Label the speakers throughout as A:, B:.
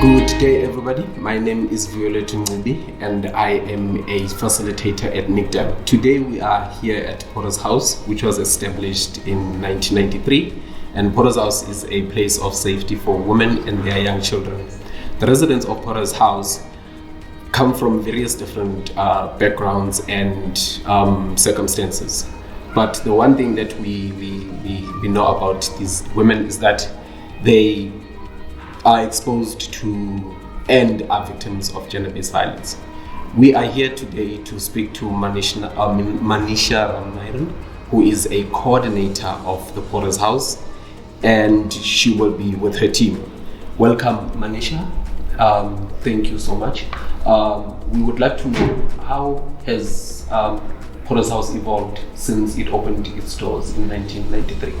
A: Good day, everybody. My name is Violet Ncibi, and I am a facilitator at NICDAM. Today, we are here at Porter's House, which was established in 1993. And Porter's House is a place of safety for women and their young children. The residents of Porter's House come from various different backgrounds and circumstances. But the one thing that we know about these women is that they are exposed to and are victims of gender-based violence. We are here today to speak to Manisha Ramnairan, who is a coordinator of the Porter's House, and she will be with her team. Welcome, Manisha. Thank you so much. We would like to know, how has Porter's House evolved since it opened its doors in 1993?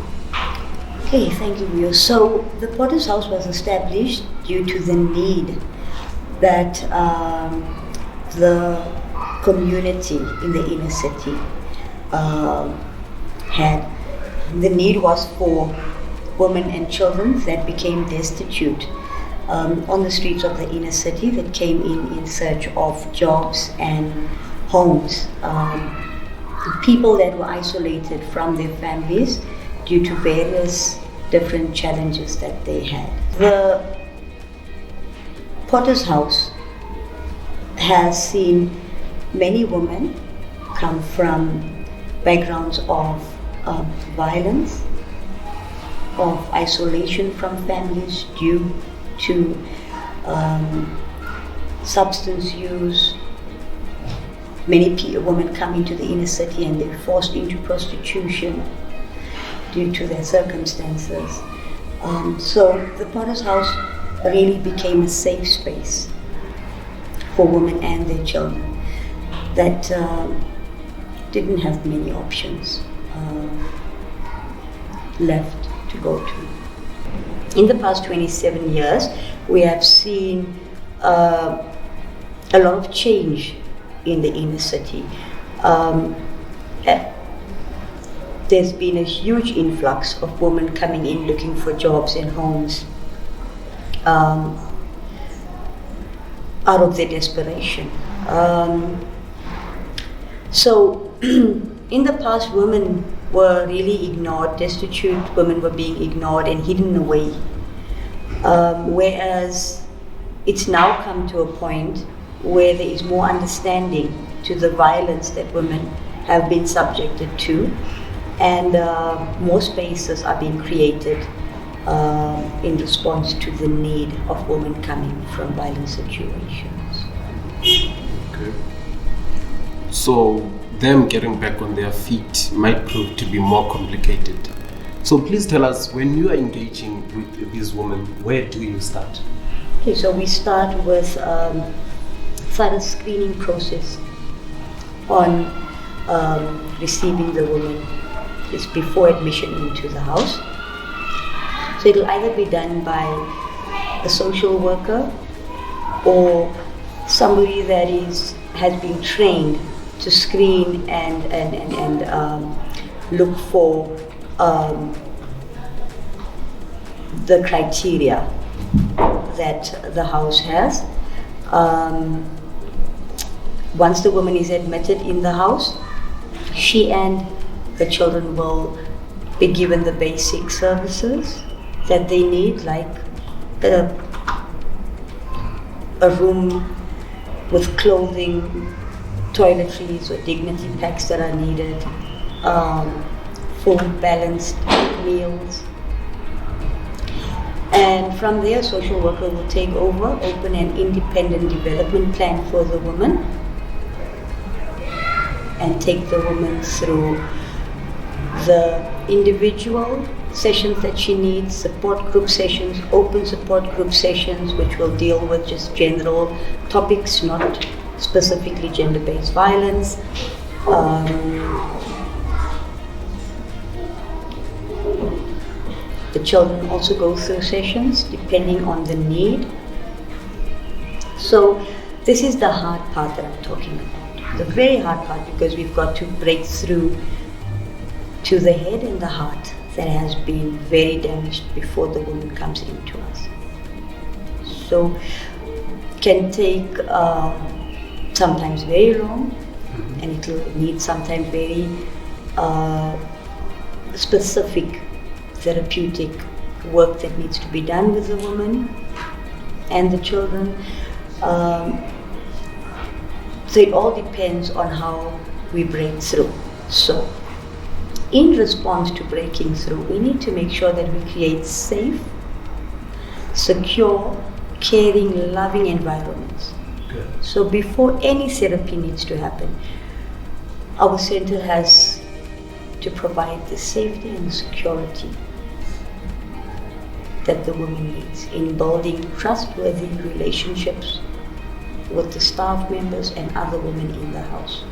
B: Okay, thank you, Rio. So the Porter's House was established due to the need that the community in the inner city had. The need was for women and children that became destitute on the streets of the inner city, that came in search of jobs and homes. People that were isolated from their families due to various different challenges that they had. The Porter's House has seen many women come from backgrounds of violence, of isolation from families due to substance use. Many women come into the inner city and they're forced into prostitution due to their circumstances. So the Porter's House really became a safe space for women and their children that didn't have many options left to go to. In the past 27 years, we have seen a lot of change in the inner city. There's been a huge influx of women coming in looking for jobs and homes out of their desperation. So in the past, women were really ignored. Destitute women were being ignored and hidden away. Whereas it's now come to a point where there is more understanding to the violence that women have been subjected to, and more spaces are being created in response to the need of women coming from violent situations.
A: Okay. So them getting back on their feet might prove to be more complicated. So please tell us, when you are engaging with these women, where do you start?
B: Okay, so we start with a screening process on receiving the woman. It's before admission into the house. So it'll either be done by a social worker or somebody that has been trained to screen and look for the criteria that the house has. Once the woman is admitted in the house, she and the children will be given the basic services that they need, like a room with clothing, toiletries or dignity packs that are needed, full balanced meals. And from there, a social worker will take over, open an independent development plan for the woman, and take the woman through the individual sessions that she needs, support group sessions, open support group sessions, which will deal with just general topics, not specifically gender-based violence. The children also go through sessions depending on the need. So this is the hard part that I'm talking about. The very hard part, because we've got to break through to the head and the heart that has been very damaged before the woman comes into us. So can take sometimes very long, and it will need sometimes very specific therapeutic work that needs to be done with the woman and the children. So it all depends on how we break through. So in response to breaking through, we need to make sure that we create safe, secure, caring, loving environments.
A: Good.
B: So before any therapy needs to happen, our center has to provide the safety and security that the woman needs in building trustworthy relationships with the staff members and other women in the house.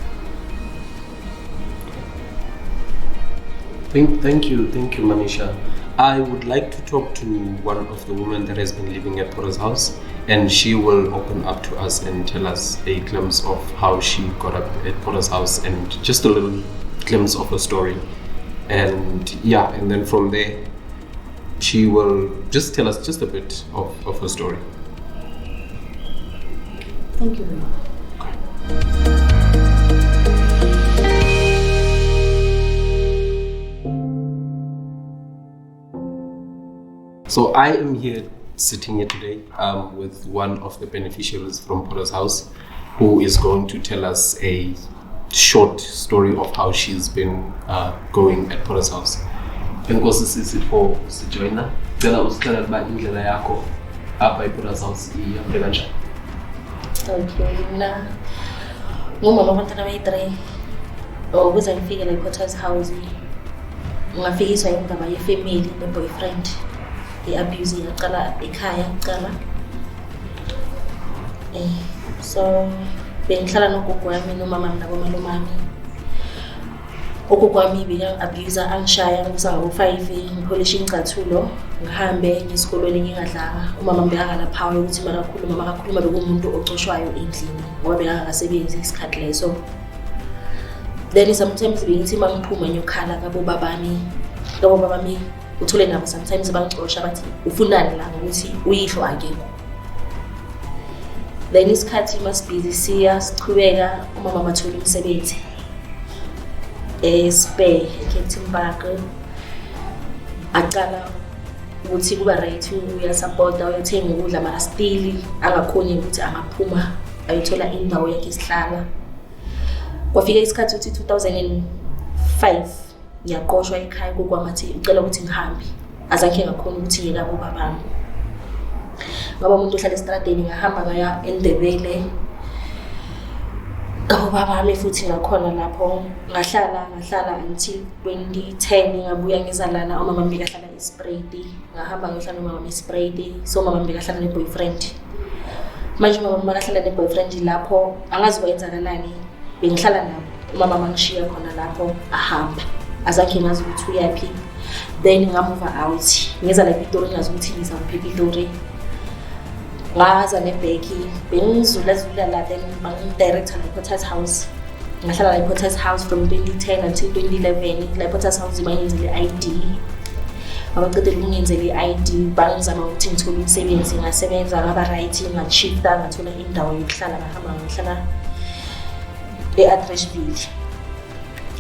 A: Thank you, Manisha. I would like to talk to one of the women that has been living at Pora's house, and she will open up to us and tell us a glimpse of how she got up at Pora's house and just a little glimpse of her story. And then from there, she will just tell us just a bit of her story.
B: Thank you very much.
A: So I am sitting here today with one of the beneficiaries from Pora's house, who is going to tell us a short story of how she's been going at Pora's house. Enkosi sisipho sijoina cela usicela ukuba indlela yakho apha ePora's house ihambe kanjani.
C: Okay, mina ngumama wabantwana abayi-3. Ukuze ngifike la ePora's house ngafikiswa indaba yefamily ne-boyfriend i-abuse yaqala ekhaya kuqala. So bengihlala nogogo wami nomama nabomalume wami. Ugogo wami beka-abuser, angishaya ngizango-5 ngipholisha ingcathulo ngihambe ngisikolweni ngingadlanga. Umama bekangalaphawa ukuthi makakhuluma bekuwumuntu ocoshwayo endlini ngoba bekangakasebenzi isikhathi leso. Then sometimes bengithi mangiphuma ngiyokhala kabo babami uthole nabo sometimes bangixosha bathi ufunani la ngokuthi uyihlo akekho. Then isikhathi masibhizi sichubeka umama mathola umsebenzi Spare eKentingpark. Aqala ukuthi kuba right uyasupporta uyathenga ukudla mara still angakhoni ukuthi angaphuma ayothola indawo yakhe isihlala. Kwafika isikhathi uthi 2005 ngiyaqoshwa ekhaya kokwamathi ucela ukuthi ngihambe azange ngakhona ukuthi ngiyeke abo babami. Ngoba umuntu ohlala estradeni ngahamba ngaya eNdebele abo babami futhi ngakhona lapho ngahlala until 2010 ngabuya ngizalana umama mbekahlala eSpraydi ngahamba ngihlala nomama eSpraydi so umama mbekahlala neboyfriend. Manje umama mbekahlala neboyfriend lapho angazi kwenzakalani bengihlala nabo umama mangishiya khona lapho ahamba azange ngazi ukuthi uyapi. Then ngamove out ngiza la ePitori ngazi ukuthi ngiza kuphi ePitori ngaza nebheki bengizula la then bangidirector la ePora's house ngahlala la ePora's house from 2010 until 2011 la ePora's house bangenzele ID abaqedela ukungenzele ID bangizama ukuthi ngithole umsebenzi ngasebenza ngaba right ngachifta ngathola indawo yokuhlala ngahamba ngihlala eAtreshville.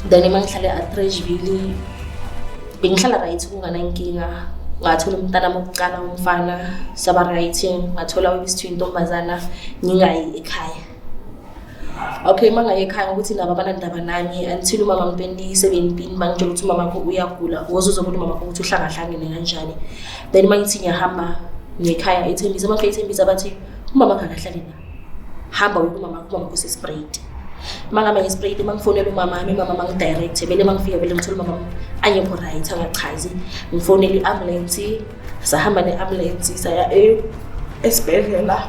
C: Then mangihlala eAtreshville bengihlala right kungana inkinga ngathola umntana wokuqala umfana saba right ngathola ubisi intombazana ngingayi ekhaya. Okay mangayi ekhaya ukuthi nabo abanandaba nami until umama 2017 bangitshela ukuthi umama wakho uyagula wozozobona umama wakho ukuthi uhlangahlangene kanjani. Then mangithi ngiyahamba ngekhaya eThembisa manje eThembisa bathi umama akahlali na hamba umama wakho usesprayed. Mangama ngesprayed mangifonela umama mangidirect bele mangifika bele ngithola umama anyekho right angachazi ngifonela iambulance sahamba neambulance saya esibhedlela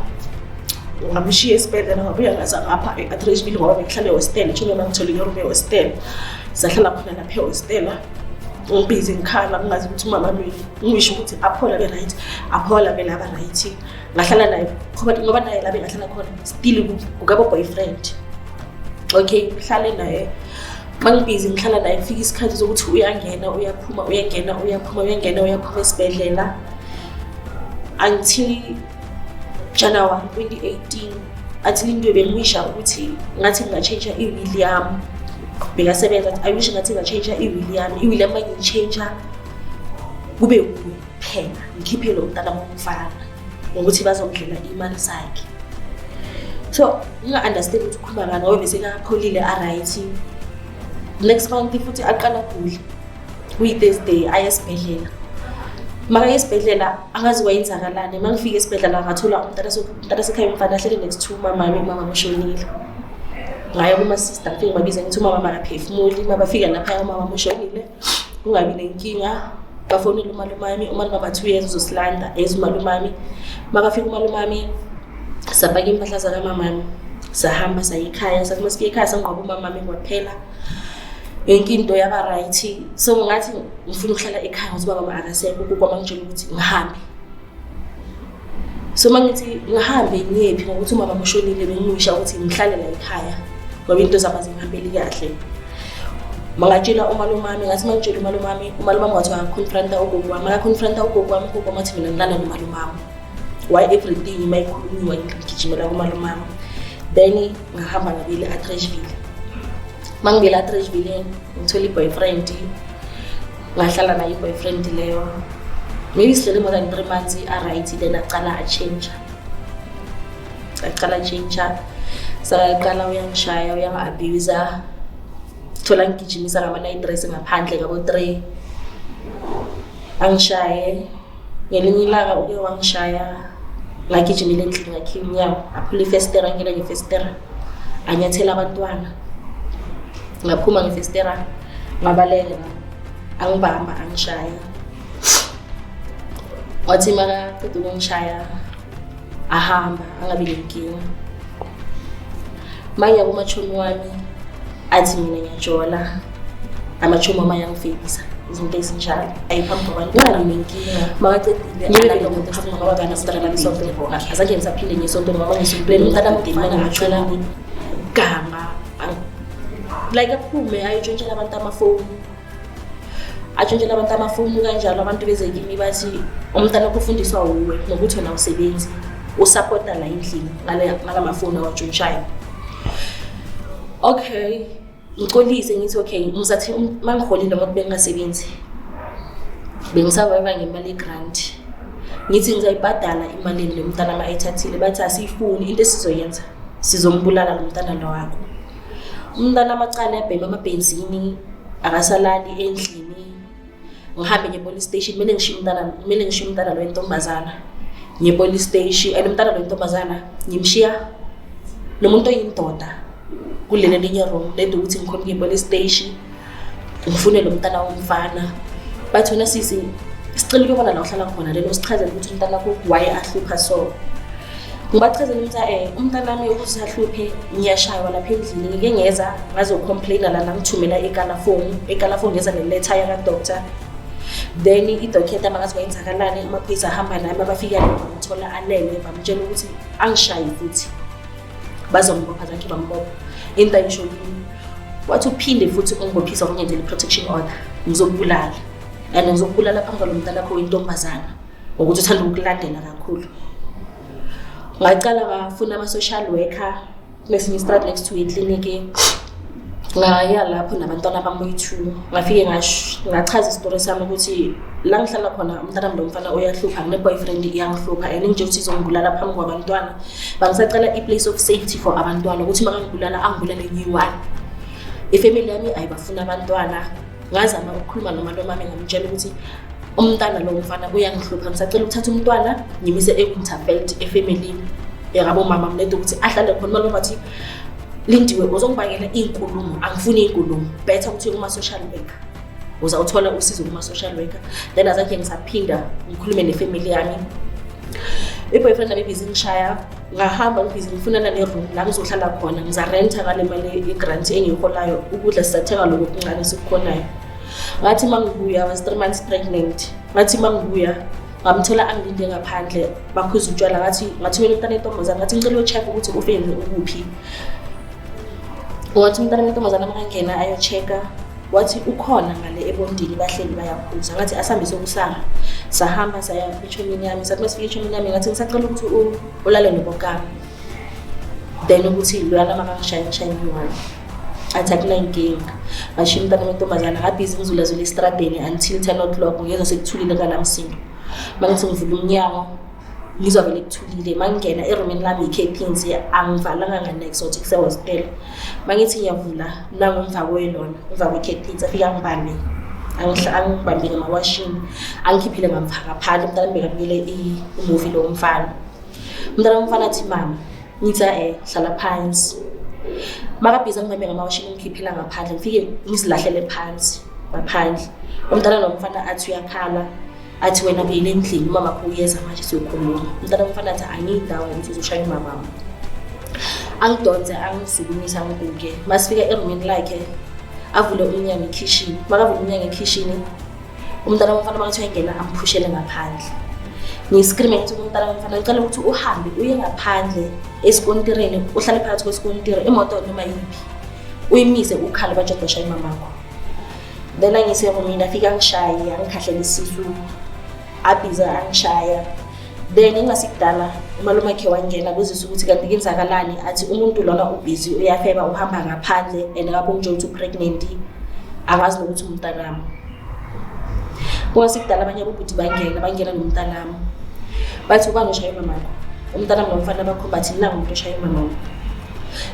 C: ngamshiya esibhedlela ngabuya ngaza ngapha eAtreshville ngoba ngihlala ehostel nje mangithola iroom ehostel sahlala khona lapha ehostel ngibhizi ngikhala ngingazi ukuthi umama ngisho ukuthi aphola be right aphola be laba right ngahlala naye ngoba naye la bengahlala khona still ukabo boyfriend. Okay ngihlale naye mangibhizi ngihlala naye kufika isikhathi sokuthi uyangena uyaphuma uyangena uyaphuma esibhedlela until January 2018 athi into bengisha ukuthi ngathi ngachange i-will yami bekasebenza athi I wish ngathi ngachange i-will yami i-will yami ngichange kube kuphela ngikhiphe lo mntana womfana ngokuthi bazongidlela imali zakhe. So nginga-understand ukuthi ukhuluma ngani ngoba bese kapholile a-right. Next month futhi aqala kule kuyi-Thursday aya esibhedlela. Maka esibhedlela angazi wayenzakalani. Mangifika esibhedlela ngathola umntana sekhaya umfana ahlele next to umama ushonile. Ngaya kuma sister ngifike babiza ngithi umama makaphefumuli mabafika lapha umama ushonile kungabi nenkinga. Bafonela umalumami umalumami 2 years uzosilanda umalumami makafika umalumami sabhaka impahla zaka mamami sahamba sayikhaya sathi masike ekhaya sangqoba umamami kwaphela yonke into yaba right. So ngathi ngifuna ukuhlala ekhaya ngoba baba akasekho ukuba mangitshela ukuthi ngihambe. So mangithi ngihambe ngiyephi ngokuthi umama ushonile bengisho ukuthi ngihlale la ekhaya ngoba into zaba zingihambeli kahle. Mangatshela umalumami ngathi mangitshela umalumami wathi akakonfronta ugogo wami akakonfronta ugogo wami ugogo wathi mina ngilana nomalumami why everything mayikhulunywa ngigijimela kumalumami. Then ngahamba ngabile eTreshville. Mangibela eTreshville ngithola boyfriend ngahlala naye boyfriend leyo maybe sihlele more than 3 months a-right. Then aqala a-change saqala uyangishaya uyanga-abuse thola ngigijimisa ngama-night dress ngaphandle ngabo 3 angishaye. Ngelinye ilanga uke wangishaya ngagijimela endlini ngakhipha inyawo aphula ifestera ngena ngefestera anyathela abantwana ngaphuma ngefestera ngabaleka angibamba angishaya. Wathi makaqeda ukungishaya ahamba angabi nenkinga. Manya kumachomi wami athi mina ngiyajola amachomi wami ayangifeyisa izinto ezinjalo ayiphambi kwabantu ngabi nenkinga. Makaqedile ngiyeke umuntu afuna ngoba bana sidrala isonto bona azange ngisaphinde ngisonto ngoba ngisonto umntana mdeni mangamathola gama like aphume ayotshontshela abantu amafoni kanjalo abantu bezekimi bathi umntana kufundiswa uwe nokuthi wena usebenzi usupporta la endlini ngalamafoni awatshontshayo. Okay ngicolise ngithi okay ngizathi mangiholile ngoba bengasebenzi bengisurvive ngemali grant ngithi ngizayibhadala imali le mntana ayithathile bathi asifuni into esizoyenza sizombulala lo mntana lo wakho. Umntana amacala yabhema amabenzini akasalali endlini ngihambe ngepolice station kumele ngishiye umntana lo wentombazana ngepolice station and umntana lo wentombazana ngimshiya nomuntu oyindoda kulele linye room lento ukuthi ngikhona ngepolice station ngifune lo mntana womfana bathi wena sisi sicela ukubona la uhlala khona lelo sichazele ukuthi umntana wakho why ahlupha so. Ngibachazela ukuthi umntana wami ukuthi ahluphe ngiyashaywa lapha endlini ngike ngeza ngazocomplaina la ngithumela ekalafoni ngeza neletter yaka doctor. Then idoketa makathi wayenzakalani amaphoyisa ahamba naye abafika ngithola alele bamtshela ukuthi angishayi futhi bazombopha zakhe bambopha into ayishonini. Wathi uphinde futhi ungibophisa ngenzele protection order ngizokubulala and ngizokubulala phambi kwalo mntana wakho wentombazana ngokuthi uthanda ukulandela kakhulu. Ngaqala ngafuna ama-social worker kulesinye istrad next to ikliniki ngaya lapho nabantwana bamboyi-2 ngafike ngachaza isitori sami ukuthi la ngihlala khona umntana lo mfana uyahlupha ngine-boyfriend iyangihlupha and nje ukuthi izongibulala phambi kwabantwana bangisacela i-place of safety for abantwana ukuthi makangibulala angibulale ngiyi-1. Ifamily yami ayibafuna abantwana ngazama ukukhuluma nomalumami ngamtshela ukuthi umntana lo mfana uyangihlupha ngisacela ukuthatha umntwana ngimise e-Winterfeld efamily yabo mama mnede ukuthi ahlale khona. Maluma bathi Lindiwe uzongibangela inkulumo angifuni inkulumo better ukuthi kuma social worker uzawuthola usizo kuma social worker. Then azange ngisaphinda ngikhulume nefamily yami. I-boyfriend nami busy ngishaya ngahamba ngibhizi ngifunana ne-room la ngizohlala khona ngizarenta ngale mali i-grant engiyiholayo ukudla sizathenga lokho okuncane sikukhonayo. Ngathi mangibuya I was 3 months pregnant. Ngathi mangibuya ngamthola angilinde ngaphandle baphuza utshwala ngathi mina umntana wentombazana ngathi ngicela ucheck ukuthi ufeni ukuphi. Ngathi umntana wentombazana makangena ayo-checka wathi ukhona ngale ebondini bahleli bayaphuza ngathi asihambise ukusara sahamba saya eshomini yami sathi masifike eshomini yami ngathi ngisacela ukuthi ulale nobokami then ukuthi lwana makangishaya one athi akunankinga bashiya umntana wentombazana ngabhizi ngizulazula estradeni until 10 o'clock ngiyeza sekuthulile ngalamsindo mangithi ngivula umnyango ngizwa vele kuthulile mangena erumini lami i-curtains angivalanga nganexothi kusewostela mangithi ngiyavula nangomva kwelona emva kwe-curtains afika angibambe angibambe ngamawashini angikhiphile ngamfaka phandle umntana bekabukele imovie lo umfana athi mama ngithi hlala phansi makabhiza ngibambe ngamawashini ngikhiphela ngaphandle ngifike ngizilahlele phansi ngaphandle umntana nomfana athi uyakhala athi wena buyele endlini mama kho uyeza manje siyokhuluma umntana umfana athi angiyindawo ukuthi uzoshaya umama angidonse angisukumisa ngibuke masifika erumini lakhe avule umnyango ekitchen makavule umnyango ekitchen umntana umfana makathi uyangena amphushele ngaphandle ngiscream ngithi umntana umfana ngicela ukuthi uhambe uye ngaphandle esikontireni uhlale phakathi kwesikontiri imoto noma yipi uyimise ukhala bajodo bashaya mamakho then angiserumini afika angishaya angikhahlele isisu abhiza angishaya then ingasikudala umalume wakhe wangena kuzisa ukuthi kanti kenzakalani athi umuntu lona ubhizi uyafeba uhamba ngaphandle and lapho nje uthi pregnant akazi nokuthi umntanami kungasikudala abanye abobhuti bangena nomntanami bathi ubani ushaya mamakho umntanami nomfana bakhomba athi nanga umuntu oshaya mamakho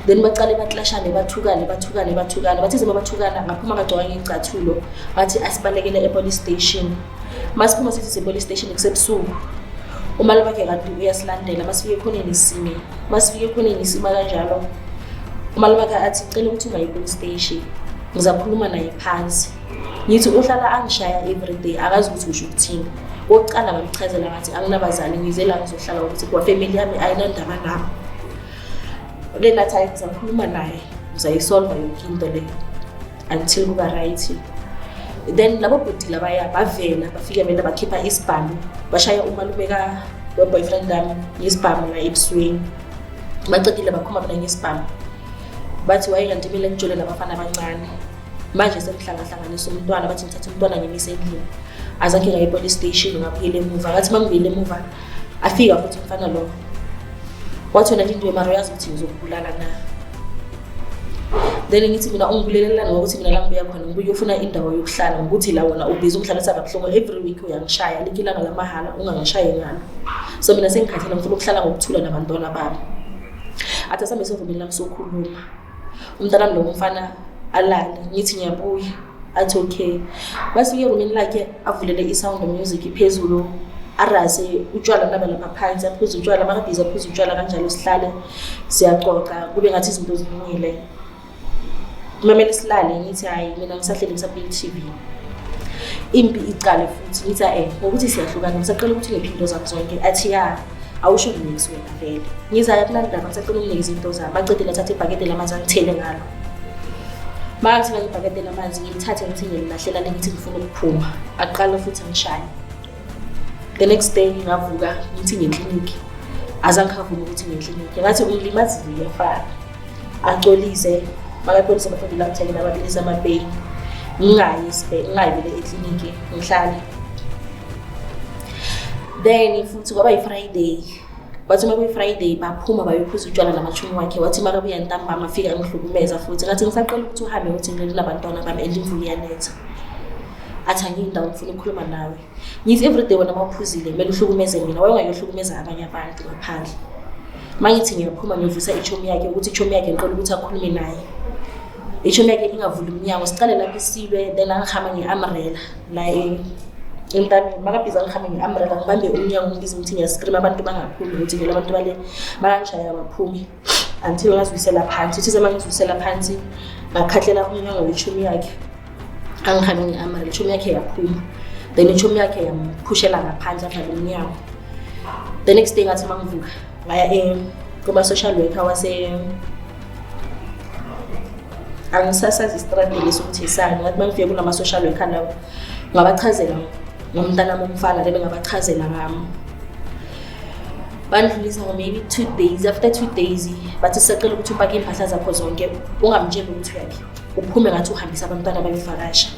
C: then baqale baklashane bathukane bathi zima bathukana ngaphuma kagcoka ngicathulo bathi asibalekele epolice station masiphuma sithi sepolice station kusebusuku umali wakhe kanti uyasilandela masifike khona nisima kanjalo umali wakhe athi cela ukuthi ungayi police station ngizakhuluma naye phansi ngithi uhlala angishaya everyday akazi ukuthi usho ukuthini oqala ngamchazela ngathi anginabazali ngizela ngizohlala ukuthi kwa family yami ayinandaba nami lena time ngizakhuluma naye ngizayisolve yonke into leyo until kuba right then labo bhuti labaya bavela bafika vele bakhipha isibhamu bashaya umalume ka boyfriend wami ngesibhamu la ebusweni bacedile bakhoma mina ngesibhamu bathi wayenganti mina ngijole nabafana abancane manje semhlangahlanganisa umntwana bathi ngithatha umntwana ngimise endlini azange ngaye police station ngabuyela emuva ngathi mangibuyela emuva afika futhi umfana lo wathi wena into yemaro yazi ukuthi ngizokubulala na then ngithi mina ungibulelelana ngokuthi mina la ngibuya khona ngibuye ufuna indawo yokuhlala ngokuthi la wona ubhizi umhlala sababuhlungu every week uyangishaya likilanga lamahala ungangishaye ngalo so mina sengikhathela ngifuna ukuhlala ngokuthula nabantwana bami athi asambe sovumelana sokhuluma umntana lo umfana alala ngithi ngiyabuya athi okay basifike erumini lakhe avulele isound music phezulu arase utshwala naba lapha phansi aphuza utshwala makabhiza aphuza utshwala kanjalo sihlale siyaxoxa kube ngathi izinto zilungile mamele silale ngithi hayi mina ngisahlele ngisabheka TV impi iqale futhi ngithi ngokuthi siyahlukana ngisaqala ukuthi ngiphindo zami zonke athi ya awusho nginikisi wena vele ngizaya kulanda ngisaqala ukunikisa izinto zami bacede lathatha ibhakede lamanzi angithele ngalo manje ngibhakede lamanzi ngilithathe ngithi ngilahlela ngithi ngifuna ukuphuma aqala futhi ngishaya the next day ngavuka ngithi ngeclinic azangikhavuma ukuthi ngeclinic ngathi umlimazile yafana acolise bakapolisa bafike la kuthekela ababilisa amapay ngingayivele eclinic ngihlale then futhi kwaba yiFriday bathi uma kuyiFriday baphuma bayophuza utshwala namachumi wakhe wathi makabuya ntambama afika ngihlukumeza futhi ngathi ngisaqala ukuthi uhambe ukuthi ngilabantwana bami endimvuli yanetha athi angiyindawo ngifuna ukukhuluma nawe ngithi everyday wena mawuphuzile kumele uhlukumeze mina wayengayohlukumeza abanye abantu ngaphandle mangithi ngiyaphuma ngivusa ichomi yakhe ukuthi ichomi yakhe ngiqala ukuthi akhulume naye ichomi yakhe ingavula umnyango siqale lapha isilwe then angihamba ngeumbrella la entami makabhiza ngihamba ngeumbrella ngibambe umnyango ngibiza ukuthi ngiyascream abantu bangaphumi ukuthi vele abantu bale bangishaya baphumi until ngazwisela phansi uthi semangizwisela phansi ngakhahlela umnyango wechomi yakhe angihamba ngeumbrella ichomi yakhe yaphuma then ichomi yakhe yamphushela ngaphandle avale umnyango the next day ngathi mangivuka ngaya kuma social worker wase angisasazi istrategy sokuthi isani ngathi mangifike kulama social worker lawo ngabachazela ngomntana momfana lebe ngabachazela ngami bandlulisa maybe 2 days after 2 days bathi sicela ukuthi upake impahla zakho zonke ungamtsheli ukuthi uyaphi uphume ngathi uhambisa abantwana babevakasha.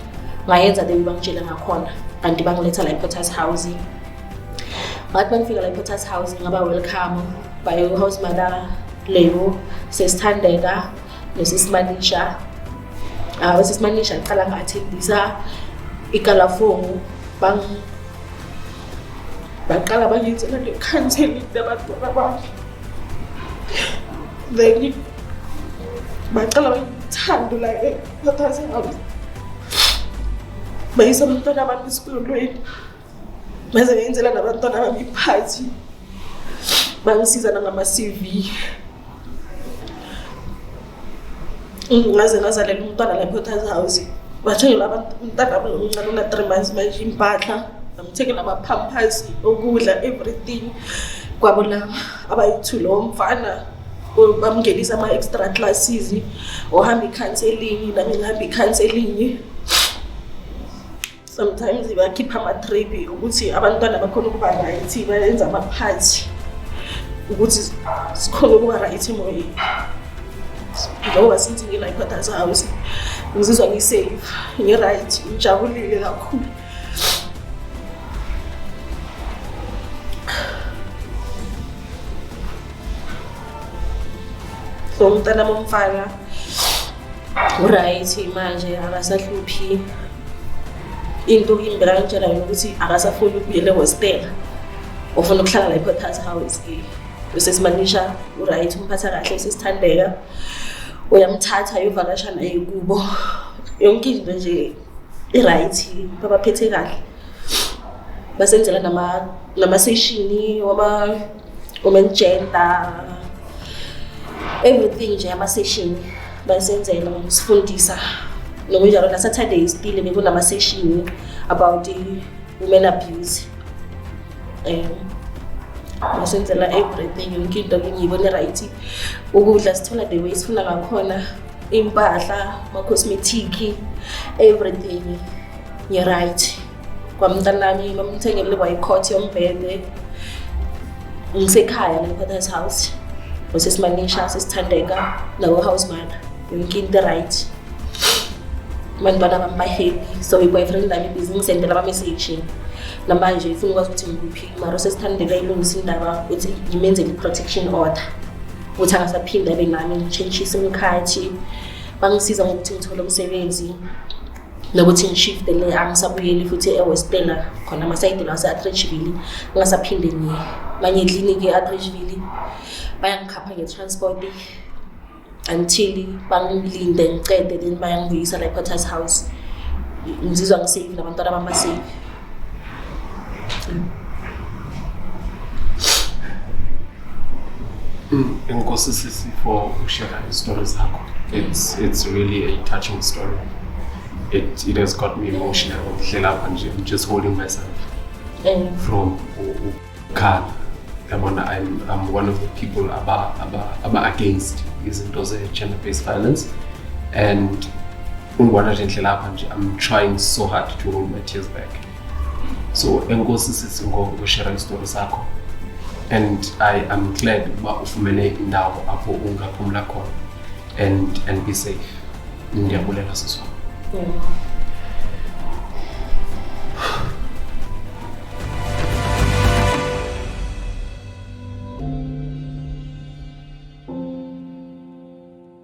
C: Ngayenza le bangitshela ngakhona kanti bangiletha la ePotter's House. Ngathi bangifika la ePotter's House ngaba welcome by house mother Leo, Sesithandeka, noSisimanisha. Sisimanisha aqala ngathembisa ikalafomu baqala bangenzela le-counselling nabantwana bami. Then baqala bangithanda la ePotter's House. Bayisa abantwana bami esikolweni. Bese benzela nabantwana bami iphathi. Bangisiza nangama-CV. Ngaze ngazalela umntwana la ePotter's House. Bathengela umntwana omncane una 3 months manje impahla. Bamthengela ama-pampers, ukudla, everything. Kwabo la abayi-2 lo mfana bamngenisa ama-extra classes. Ohamba i-counselling, nami ngihamba i-counselling. Sometimes bakhipha ama-trip ukuthi abantwana bakhona ukuba right, bayenza ama-party ukuthi sikhona ukuba right emoyeni. Ngoba since ngila ePotter's House ngizizwa ngisafe, ngi-right, ngijabulile kakhulu. So umntana momfana right manje akasahluphi. Into imbi kangitshela yona ukuthi akasafuni ukubuyela ehostela, ufuna ukuhlala la ePotter's House. USesimanisha uright, umphatha kahle, Sesithandeka uyamthatha ayovakasha naye kubo, yonke into nje i-right, babaphethe kahle. Basenzela nama-session women gender, everything nje ama-session basenzela ukusifundisa. Nokunjalo na Saturday still bekunama-session about women abuse. Basenzela everything, yonke into ngiyibone right. Ukudla sithola the way sifuna ngakhona, impahla, ama-cosmetic, everything ngi-right. Kwamntanami bamthengele kwa-cot yombhede. Ngisekhaya la ePotter's House. USesimanisha, Sesithandeka, nawo-house mother, yonke into right. Abantwana bami ba-happy, so i-boyfriend nami busy ngisendela ama-message. Namanje ifuna ukwazi ukuthi ngikuphi, mara uSesithandeka ilungisa indaba ukuthi ngimenzele i-protection order ukuthi angasaphinde abe nami, ngitshentshise imikhathi. Bangisiza ngokuthi ngithole umsebenzi nokuthi ngishifte le, angisabuyeli futhi ehostela khona amasayidi la ase-Atteridgeville, ngingasaphinde manye ekliniki e-Atteridgeville. Bayangikhapha nge-transport until bangilinde ngicede, then bayangibuyisa la ePotter's House. Ngizizwa ngisafe nabantwana bami basafe.
A: Enkosi sisi for sharing stories zakho. It's really a touching story. It has got me emotional. I'm just holding myself from Khan. I'm one of the people about against izinto gender-based violence, and I'm trying so hard to hold my tears back. So enkosi sisi ngokushare stories zakho, and I am glad uba ufumene indawo apho ungaphumla khona and be safe. Ndiyabulela sisi.